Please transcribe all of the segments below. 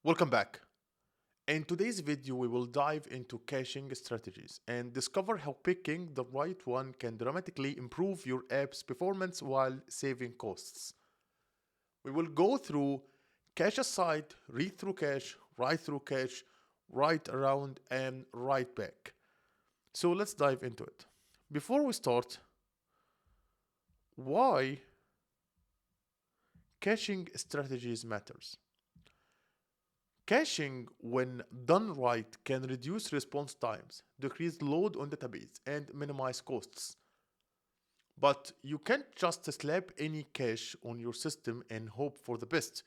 Welcome back. In today's video, we will dive into caching strategies and discover how picking the right one can dramatically improve your app's performance while saving costs. We will go through cache aside, read through cache, write through cache, write around, and write back. So let's dive into it. Before we start, why caching strategies matters. Caching, when done right, can reduce response times, decrease load on database, and minimize costs. But you can't just slap any cache on your system and hope for the best.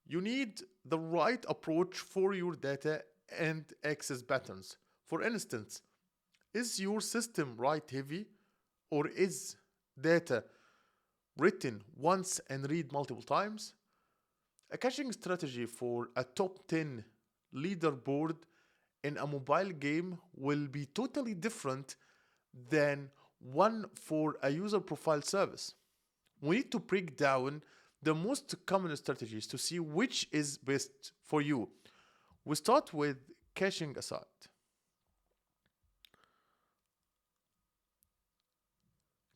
You need the right approach for your data and access patterns. For instance, is your system write heavy, or is data written once and read multiple times? A caching strategy for a top 10 leaderboard in a mobile game will be totally different than one for a user profile service. We need to break down the most common strategies to see which is best for you. We start with caching aside.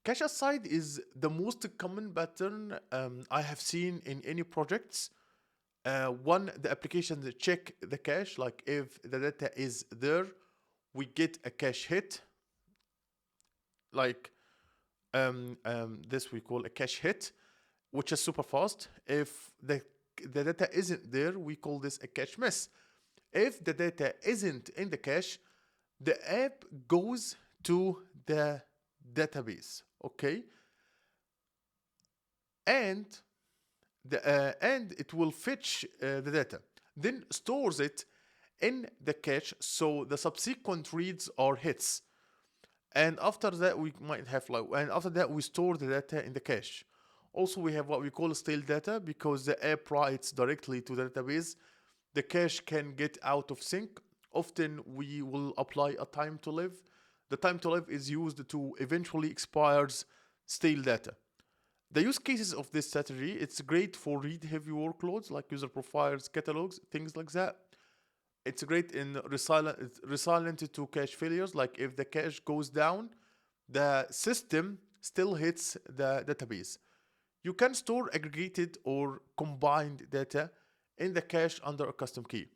Cache aside is the most common pattern I have seen in any projects. The applications check the cache, like if the data is there, we get a cache hit. Like this we call a cache hit, which is super fast. If the data isn't there, we call this a cache miss. If the data isn't in the cache, the app goes to the database, okay? And it will fetch the data, then stores it in the cache so the subsequent reads are hits. And after that we might have and after that we store the data in the cache. Also we have what we call stale data because the app writes directly to the database. The cache can get out of sync. Often we will apply a time to live. The time to live is used to eventually expires stale data. The use cases of this strategy, it's great for read-heavy workloads like user profiles, catalogs, things like that. It's great in resilient to cache failures, like if the cache goes down, the system still hits the database. You can store aggregated or combined data in the cache under a custom key.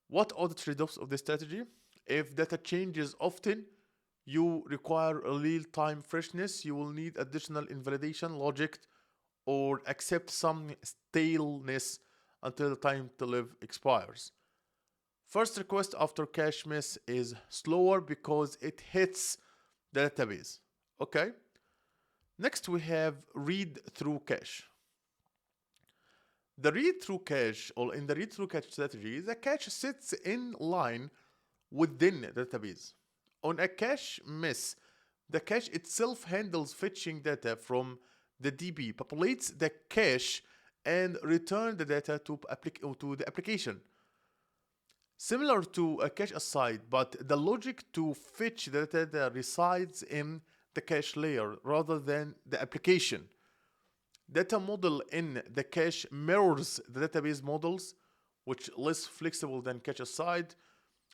What are the trade-offs of this strategy? If data changes often, you require a real-time freshness, you will need additional invalidation logic or accept some staleness until the time to live expires. First request after cache miss is slower because it hits the database. Okay. Next we have read through cache. The read through cache, or in the read through cache strategy, the cache sits in line within the database. On a cache miss, the cache itself handles fetching data from the DB, populates the cache, and return the data to the application. Similar to a cache aside, but the logic to fetch the data resides in the cache layer rather than the application. Data model in the cache mirrors the database models, which is less flexible than cache aside.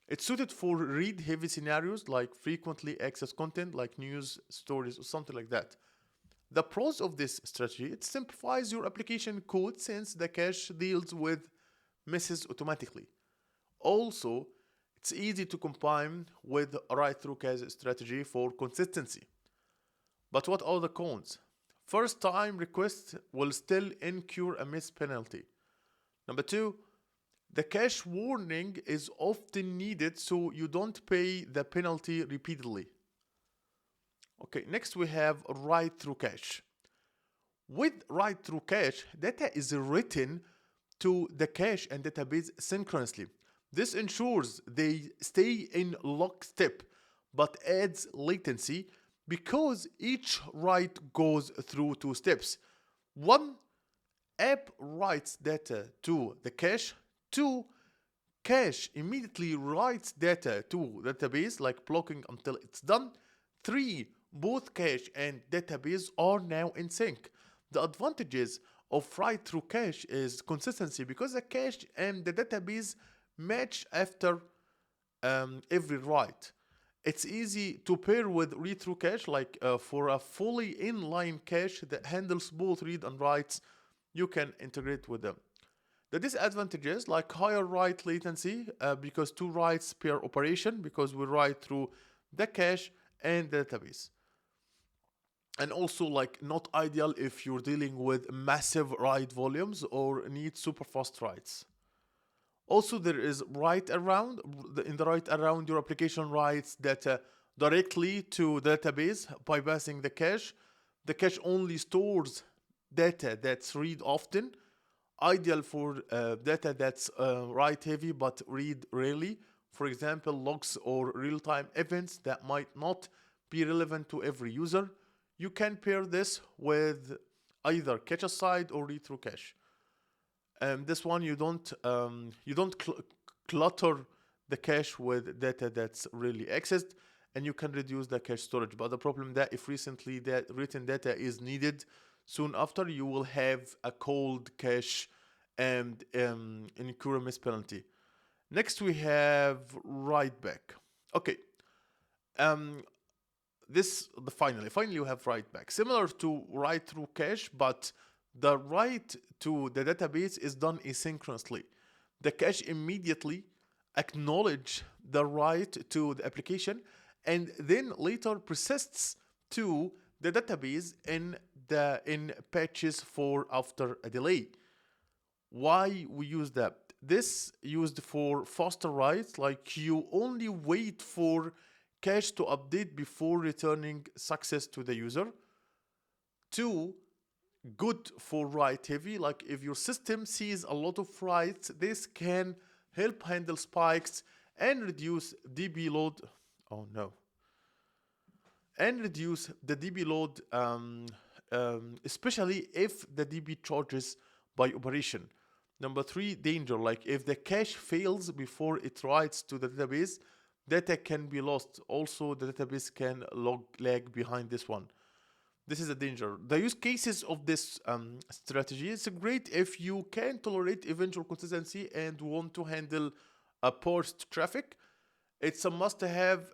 It's suited for read-heavy scenarios like frequently accessed content like news, stories, or something like that. The pros of this strategy, it simplifies your application code since the cache deals with misses automatically. Also, it's easy to combine with a write-through cache strategy for consistency. But what are the cons? First-time requests will still incur a miss penalty. Number two, the cache warning is often needed so you don't pay the penalty repeatedly. Okay, next we have write through cache. With write through cache, data is written to the cache and database synchronously. This ensures they stay in lockstep but adds latency because each write goes through two steps. One, app writes data to the cache. Two, cache immediately writes data to database, like blocking until it's done. Three, both cache and database are now in sync. The advantages of write through cache is consistency, because the cache and the database match after every write. It's easy to pair with read through cache, like for a fully inline cache that handles both read and writes, you can integrate with them. The disadvantages, like higher write latency, because two writes per operation, because we write through the cache and the database. And also, like, not ideal if you're dealing with massive write volumes or need super fast writes. Also, there is write around. In the write around, your application writes data directly to the database, bypassing the cache. The cache only stores data that's read often, ideal for data that's write heavy but read rarely. For example, logs or real-time events that might not be relevant to every user. You can pair this with either cache aside or read through cache. This one, you don't clutter the cache with data that's really accessed, and you can reduce the cache storage. But the problem that if recently that written data is needed soon after, you will have a cold cache and incur a miss penalty. Next, we have write back. Okay. Finally you have write back, similar to write through cache, but the write to the database is done asynchronously. The cache immediately acknowledge the write to the application and then later persists to the database in patches for after a delay. Why we use that? This used for faster writes, like you only wait for cache to update before returning success to the user. 2, good for write heavy, like if your system sees a lot of writes, this can help handle spikes and reduce DB load. Oh no. And reduce the DB load, especially if the DB charges by operation. Number 3, danger, like if the cache fails before it writes to the database, data can be lost. Also, the database can lag behind this one. This is a danger. The use cases of this strategy is great if you can tolerate eventual consistency and want to handle a burst traffic. It's a must-have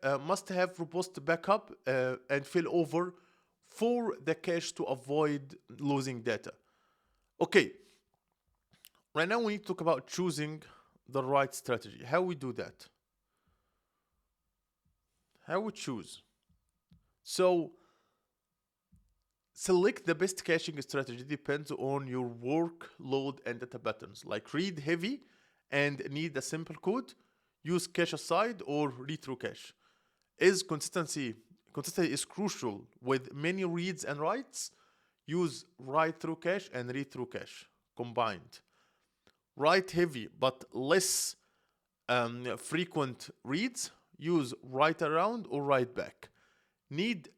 robust backup and failover for the cache to avoid losing data. Okay. Right now we need to talk about choosing the right strategy. How we do that? How we choose? So select the best caching strategy depends on your workload and data patterns. Like read heavy and need a simple code, use cache aside or read through cache. Consistency is crucial with many reads and writes. Use write through cache and read through cache combined. Write heavy but less frequent reads, use write around or write back. Need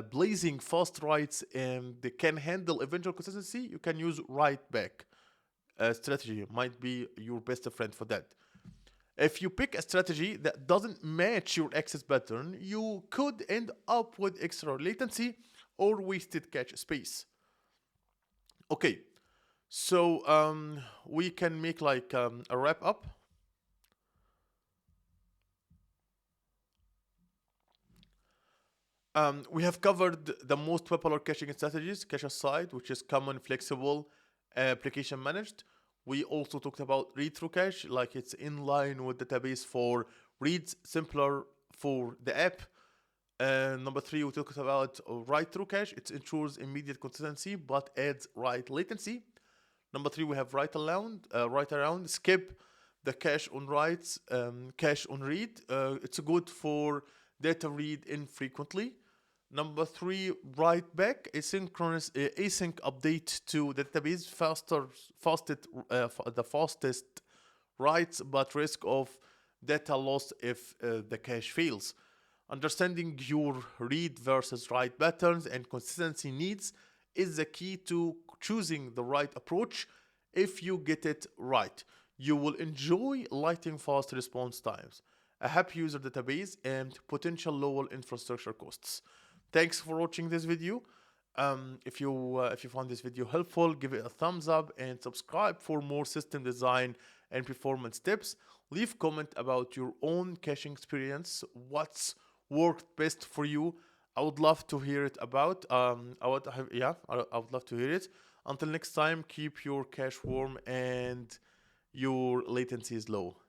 blazing fast writes and they can handle eventual consistency, you can use write back strategy, might be your best friend for that. If you pick a strategy that doesn't match your access pattern, you could end up with extra latency or wasted cache space. Okay, so we can make like a wrap up. We have covered the most popular caching strategies, cache aside, which is common, flexible, application managed. We also talked about read through cache, like it's in line with database for reads, simpler for the app. Number 3, we talked about write through cache. It ensures immediate consistency but adds write latency. Number 3, we have write around, skip the cache on writes, cache on read. It's good for data read infrequently. Number 3, write back, asynchronous async update to the database, the fastest writes, but risk of data loss if the cache fails. Understanding your read versus write patterns and consistency needs is the key to choosing the right approach. If you get it right, you will enjoy lightning fast response times, a happy user database, and potential lower infrastructure costs. Thanks for watching this video. If you found this video helpful, give it a thumbs up and subscribe for more system design and performance tips. Leave comment about your own caching experience. What's worked best for you? I would love to hear it about. I would love to hear it. Until next time, keep your cache warm and your latency is low.